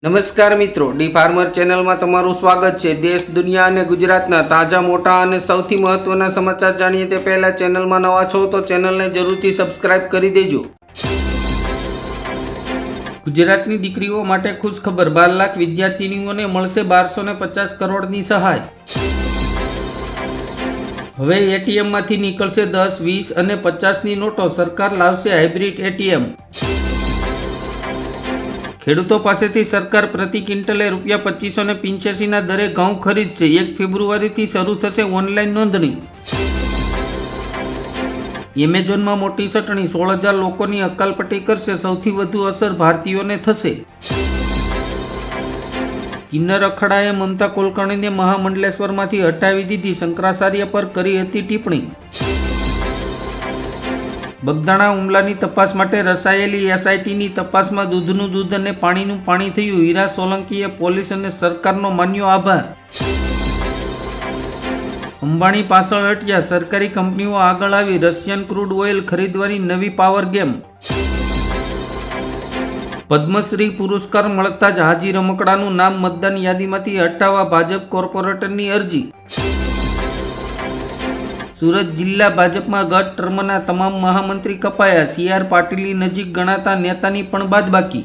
નમસ્કાર મિત્રો, D farmer ચેનલમાં તમારું સ્વાગત છે। દેશ, દુનિયા અને ગુજરાતના તાજા, મોટા અને સૌથી મહત્વના સમાચાર જાણીએ તે પહેલા ચેનલમાં નવા છો તો ચેનલને જરૂરથી સબસ્ક્રાઇબ કરી દેજો। ગુજરાતની દીકરીઓ માટે ખુશ ખબર, 12 લાખ વિદ્યાર્થીનીઓને મળશે 1250 કરોડની સહાય। હવે એટીએમમાંથી નીકળશે 10, 20 અને 50ની નોટો, સરકાર લાવશે હાઇબ્રિડ એટીએમ। ખેડૂતો પાસેથી સરકાર પ્રતિ ક્વિન્ટલે ₹2585ના દરે ઘઉં ખરીદશે। 1 ફેબ્રુઆરીથી શરૂ થશે ઓનલાઈન નોંધણી। એમેઝોનમાં મોટી સટણી, 16,000 લોકોની અકાલપટ્ટી કરશે। સૌથી વધુ અસર ભારતીયોને થશે। કિન્નર અખાડાએ મમતા કુલકર્ણીને મહામંડલેશ્વરમાંથી હટાવી દીધી, શંકરાચાર્ય પર કરી હતી ટિપ્પણી। બગદાણા હુમલાની તપાસ માટે રચાયેલી એસઆઈટીની તપાસમાં દૂધનું દૂધ અને પાણીનું પાણી થયું। હીરા સોલંકીએ પોલીસ અને સરકારનો માન્યો આભાર। અંબાણી પાછળ હટ્યા, સરકારી કંપનીઓ આગળ આવી, રશિયન ક્રૂડ ઓઇલ ખરીદવાની નવી પાવર ગેમ। પદ્મશ્રી પુરસ્કાર મળતા જ હાજી રમકડાનું નામ મતદાન યાદીમાંથી હટાવવા ભાજપ કોર્પોરેટરની અરજી। સુરત જિલ્લા ભાજપમાં ગત ટર્મના તમામ મહામંત્રી કપાયા, CR પાટીલની નજીક ગણાતા નેતાની પણ બાદબાકી।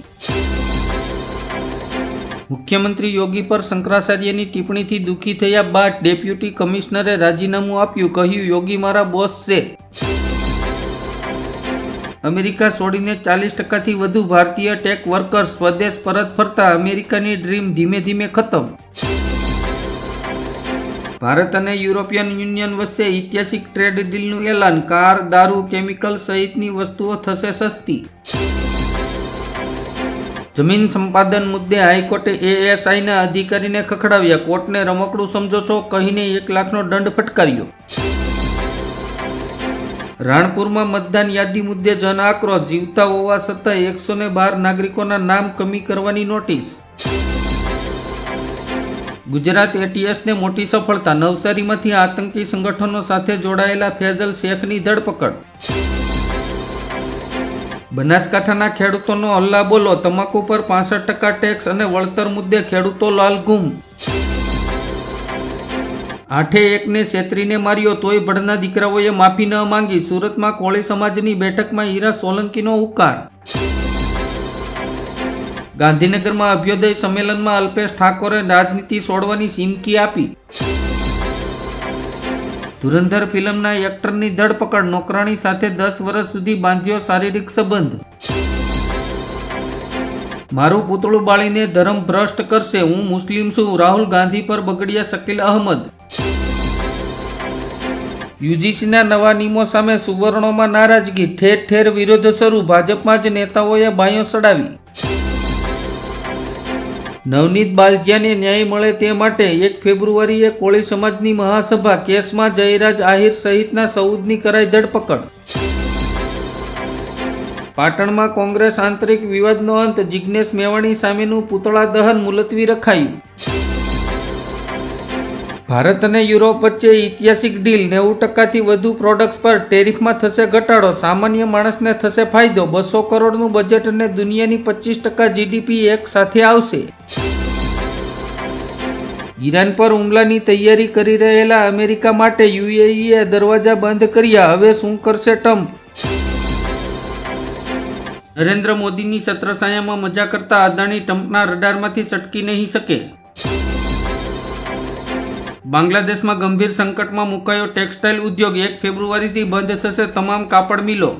મુખ્યમંત્રી યોગી પર શંકરાચાર્યની ટિપ્પણીથી દુઃખી થયા બાદ ડેપ્યુટી કમિશનરે રાજીનામું આપ્યું, કહ્યું યોગી મારા બોસ છે। અમેરિકા છોડીને 40%થી વધુ ભારતીય ટેક વર્કર્સ સ્વદેશ પરત ફરતા અમેરિકાની ડ્રીમ ધીમે ધીમે ખતમ। ભારત અને યુરોપિયન યુનિયન વચ્ચે ઐતિહાસિક ટ્રેડ ડીલનું એલાન, કાર, દારૂ, કેમિકલ સહિતની વસ્તુઓ થશે સસ્તી। જમીન સંપાદન મુદ્દે હાઈકોર્ટે એએસઆઈના અધિકારીને ખખડાવ્યા, કોર્ટને રમકડું સમજો છો કહીને 1 લાખનો દંડ ફટકાર્યો। રાણપુરમાં મતદાન યાદી મુદ્દે જન આક્રોશ, જીવતા હોવા છતાં 112 નાગરિકોના નામ કમી કરવાની નોટિસ। ગુજરાત એટીએસને મોટી સફળતા, નવસારીમાંથી આતંકી સંગઠનો સાથે જોડાયેલા ફેઝલ શેખની ધરપકડ। બનાસકાંઠાના ખેડૂતોનો હલ્લા બોલો, તમાકુ પર 65% ટેક્સ અને વળતર મુદ્દે ખેડૂતો લાલઘૂમ। 8-1ને છેતરીને માર્યો તોય ભડના દીકરાઓએ માફી ન માંગી, સુરતમાં કોળી સમાજની બેઠકમાં હીરા સોલંકીનો હુંકાર। ગાંધીનગરમાં અભ્યોદય સંમેલનમાં અલ્પેશ ઠાકોરે રાજનીતિ છોડવાની ચીમકી આપી। ધુરંધર ફિલ્મના એક્ટરની ધરપકડ, નોકરાણી સાથે 10 વર્ષ સુધી બાંધ્યો શારીરિક સંબંધ। મારું પૂતળું બાળીને ધર્મ ભ્રષ્ટ કરશે, હું મુસ્લિમ છું, રાહુલ ગાંધી પર બગડ્યા શકીલ અહમદ। યુજીસીના નવા નિયમો સામે સુવર્ણોમાં નારાજગી, ઠેર ઠેર વિરોધ શરૂ, ભાજપમાં જ નેતાઓએ બાયો ચડાવી। નવનીત બાલજીયાને ન્યાય મળે તે માટે 1 ફેબ્રુઆરીએ કોળી સમાજની મહાસભા, કેસમાં જયરાજ આહિર સહિતના 14ની કરાઈ ધરપકડ। પાટણમાં કોંગ્રેસ આંતરિક વિવાદનો અંત, જિગ્નેશ મેવાણી સામેનું પૂતળા દહન મુલતવી રખાયું। ભારત અને યુરોપ વચ્ચે ઐતિહાસિક ડીલ, 90%થી વધુ પ્રોડક્ટ્સ પર ટેરિફમાં થશે ઘટાડો, સામાન્ય માણસને થશે ફાયદો। 200 કરોડનું બજેટ અને દુનિયાની 25% જીડીપી એક સાથે આવશે। ઈરાન પર હુમલાની તૈયારી કરી રહેલા અમેરિકા માટે યુએઈએ દરવાજા બંધ કર્યા, હવે શું કરશે ટ્રમ્પ? નરેન્દ્ર મોદીની છત્રછાયામાં મજા કરતા અદાણી ટ્રમ્પના રડારમાંથી સટકી નહીં શકે। બાંગ્લાદેશમાં ગંભીર સંકટમાં મુકાયો ટેક્સટાઇલ ઉદ્યોગ, 1 ફેબ્રુઆરીથી બંધ થશે તમામ કાપડ મિલો।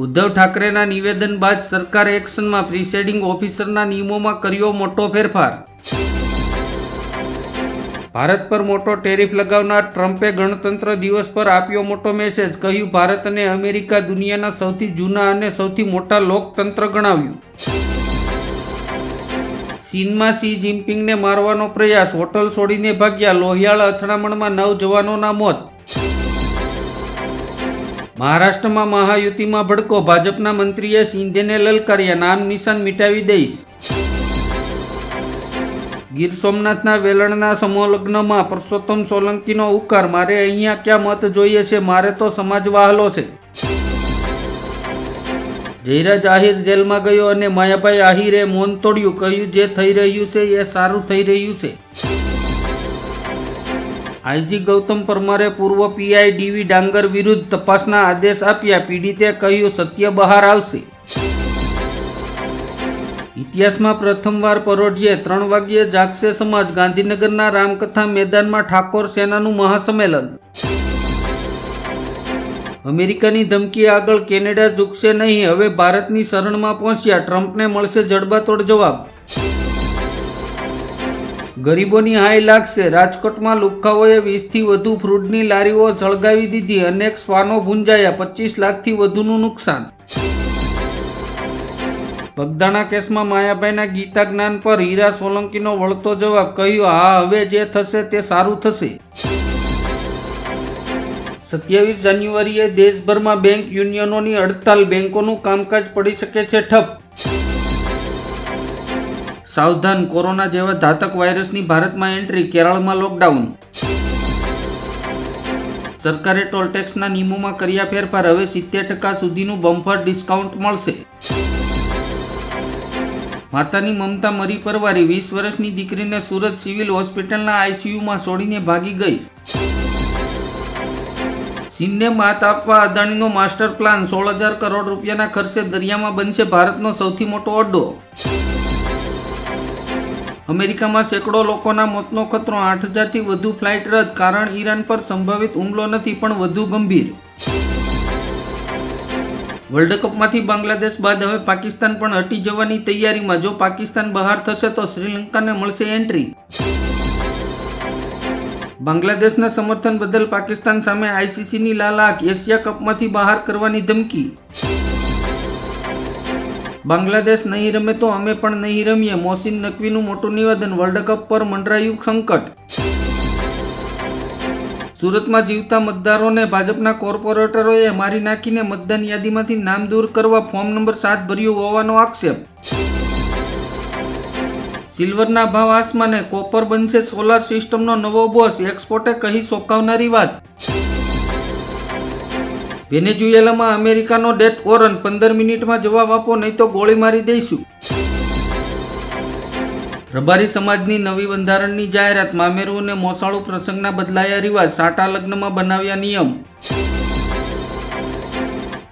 ઉદ્ધવ ઠાકરેના નિવેદન બાદ સરકાર એક્શનમાં, પ્રિસાઇડિંગ ઓફિસરના નિયમોમાં કર્યો મોટો ફેરફાર। ભારત પર મોટો ટેરિફ લગાવનાર ટ્રમ્પે ગણતંત્ર દિવસ પર આપ્યો મોટો મેસેજ, કહ્યું ભારત અને અમેરિકા દુનિયાના સૌથી જૂના અને સૌથી મોટા લોકતંત્ર ગણાવ્યું। ચીનમાં શી જિનપિંગને મારવાનો પ્રયાસ, હોટલ છોડીને ભાગ્યા, લોહિયાળ અથડામણમાં 9 જવાનોના મોત। મહારાષ્ટ્રમાં મહાયુતિમાં ભડકો, ભાજપના મંત્રીએ શિંદેને લલકાર્યા, નામ નિશાન મિટાવી દઈશ। ગીર સોમનાથના વેલણના સમૂહલગ્નમાં પરસોત્તમ સોલંકીનો ઉકાર, મારે અહીંયા ક્યાં મત જોઈએ છે, મારે તો સમાજ વહાલો છે। જયરાજ આહિર જેલમાં ગયો અને માયાભાઈ આહિરે મૌન તોડ્યું, કહ્યું જે થઈ રહ્યું છે એ સારું થઈ રહ્યું છે. આઈજી ગૌતમ પરમારે પૂર્વ પીઆઈ ડીવી ડાંગર વિરુદ્ધ તપાસના આદેશ આપ્યા. પીડિતે કહ્યું સત્ય બહાર આવશે. ઇતિહાસમાં પ્રથમવાર પરોઢિયે 3 વાગ્યે જાગશે સમાજ. ગાંધીનગરના રામકથા મેદાનમાં ઠાકોર સેનાનું મહાસંમેલન. અમેરિકાની ધમકી આગળ કેનેડા ઝૂકશે નહીં. હવે ભારતની શરણમાં પહોંચ્યા. ટ્રમ્પને મળશે જડબાતોડ જવાબ. ગરીબોની હાઈ લાગશે. રાજકોટમાં લુખ્ખાઓએ 20થી વધુ ફ્રૂટની લારીઓ સળગાવી દીધી. અનેક શ્વાનો ભૂંજાયા. 25 લાખથી વધુનું નુકસાન. બગદાણા કેસમાં માયાભાઈના ગીતા જ્ઞાન પર હીરા સોલંકીનો વળતો જવાબ. કહ્યું હા, હવે જે થશે તે સારું થશે. 27 જાન્યુઆરીએ દેશભરમાં બેંક યુનિયનોની હડતાલ. બેંકોનું કામકાજ પડી શકે છે ઠપ. સાવધાન, કોરોના જેવા ઘાતક વાયરસની ભારતમાં એન્ટ્રી. કેરળમાં લોકડાઉન. સરકારે ટોલ ટેક્સના નિયમોમાં કર્યા ફેરફાર. હવે 70% સુધીનું બમ્પર ડિસ્કાઉન્ટ મળશે. માતાની મમતા મરી પરવારી. 20 વર્ષની દીકરીને સુરત સિવિલ હોસ્પિટલના આઈસીયુમાં છોડીને ભાગી ગઈ. ચીનને માત આપવા અદાણીનો માસ્ટર પ્લાન. 16,000 કરોડ રૂપિયાના ખર્ચે દરિયામાં બનશે ભારતનો સૌથી મોટો અડ્ડો. અમેરિકામાં સેંકડો લોકોના મોતનો ખતરો. 8,000થી વધુ ફ્લાઇટ રદ. કારણ ઈરાન પર સંભવિત હુમલો નથી, પણ વધુ ગંભીર. વર્લ્ડ કપમાંથી બાંગ્લાદેશ બાદ હવે પાકિસ્તાન પણ હટી જવાની તૈયારીમાં. જો પાકિસ્તાન બહાર થશે તો શ્રીલંકાને મળશે એન્ટ્રી. બાંગ્લાદેશના સમર્થન બદલ પાકિસ્તાન સામે આઈસીસીની લાલાક. એશિયા કપમાંથી બહાર કરવાની ધમકી. બાંગ્લાદેશ નહીં રમે તો અમે પણ નહીં રમીએ. મોહસિન નકવીનું મોટું નિવેદન. વર્લ્ડ કપ પર મંડરાયું સંકટ. સુરતમાં જીવતા મતદારોને ભાજપના કોર્પોરેટરોએ મારી નાખીને મતદાન યાદીમાંથી નામ દૂર કરવા ફોર્મ નંબર 7 ભર્યું હોવાનો આક્ષેપ. સિલ્વરના ભાવ આસમાને. કોપર બનશે સોલાર સિસ્ટમનો નવો બોસ. એક્સપોર્ટે કહી ચોંકાવનારી વાત. વેનેઝુએલામાં અમેરિકાનો ડેથ વોરંટ. 15 મિનિટમાં જવાબ આપો નહીં તો ગોળી મારી દઈશું. રબારી સમાજની નવી બંધારણની જાહેરાત. મામેરું અને મોસાળું પ્રસંગના બદલાયા રિવાજ. સાટા લગ્નમાં બનાવ્યા નિયમ.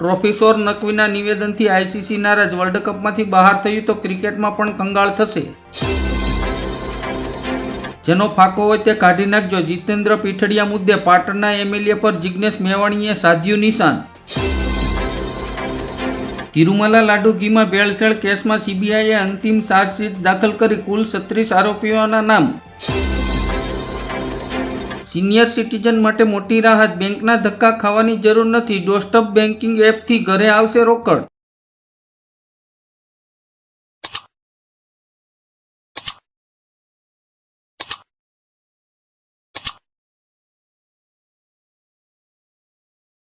પ્રોફેસર નકવીના નિવેદનથી આઈસીસી નારાજ. વર્લ્ડ કપમાંથી બહાર થયું તો ક્રિકેટમાં પણ કંગાળ થશે. જેનો ફાંકો હોય તે કાઢી નાખજો. જીતેન્દ્ર પીઠડિયા મુદ્દે પાટણના એમએલએ પર જિગ્નેશ મેવાણીએ સાધ્યું નિશાન. તિરુમલા લાડુ ઘીમાં ભેળસેળ કેસમાં સીબીઆઈએ અંતિમ ચાર્જશીટ દાખલ કરી. કુલ 36 આરોપીઓના નામ. સિનિયર સિટીઝન માટે મોટી રાહત. બેંકના ધક્કા ખાવાની જરૂર નથી. ડોરસ્ટેપ બેન્કિંગ એપથી ઘરે આવશે રોકડ.